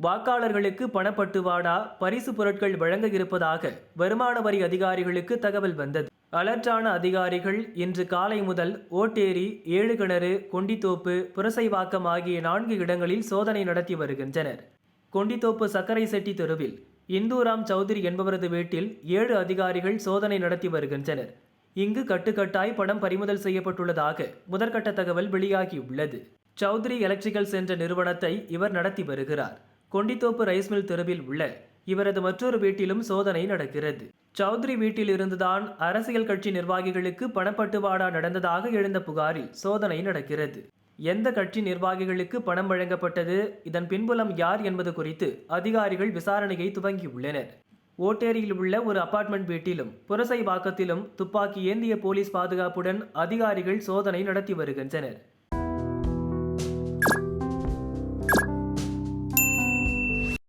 வாக்காளர்களுக்கு பணப்பட்டுவாடா, பரிசு பொருட்கள் வழங்க இருப்பதாக வருமான வரி அதிகாரிகளுக்கு தகவல் வந்தது. அலர்ட்டான அதிகாரிகள் இன்று காலை முதல் ஓட்டேரி, ஏழுகிணறு, கொண்டித்தோப்பு, புரசைவாக்கம் ஆகிய 4 இடங்களில் சோதனை நடத்தி வருகின்றனர். கொண்டித்தோப்பு சக்கரை செட்டி தெருவில் இந்துராம் சௌத்ரி என்பவரது வீட்டில் 7 அதிகாரிகள் சோதனை நடத்தி வருகின்றனர். இங்கு கட்டுக்கட்டாய் பணம் பறிமுதல் செய்யப்பட்டுள்ளதாக முதற்கட்ட தகவல் வெளியாகியுள்ளது. சௌத்ரி எலக்ட்ரிக்கல்ஸ் என்ற நிறுவனத்தை இவர் நடத்தி வருகிறார். கொண்டித்தோப்பு ரைஸ்மில் தெருவில் உள்ள இவரது மற்றொரு வீட்டிலும் சோதனை நடக்கிறது. சௌத்ரி வீட்டில் இருந்துதான் அரசியல் கட்சி நிர்வாகிகளுக்கு பணப்பட்டுவாடா நடந்ததாக எழுந்த புகாரில் சோதனை நடக்கிறது. எந்த கட்சி நிர்வாகிகளுக்கு பணம் வழங்கப்பட்டது, இதன் பின்புலம் யார் என்பது குறித்து அதிகாரிகள் விசாரணையை துவங்கியுள்ளனர். ஓட்டேரியில் உள்ள ஒரு அபார்ட்மெண்ட் வீட்டிலும் புரசைவாக்கத்திலும் துப்பாக்கி ஏந்திய போலீஸ் பாதுகாப்புடன் அதிகாரிகள் சோதனை நடத்தி வருகின்றனர்.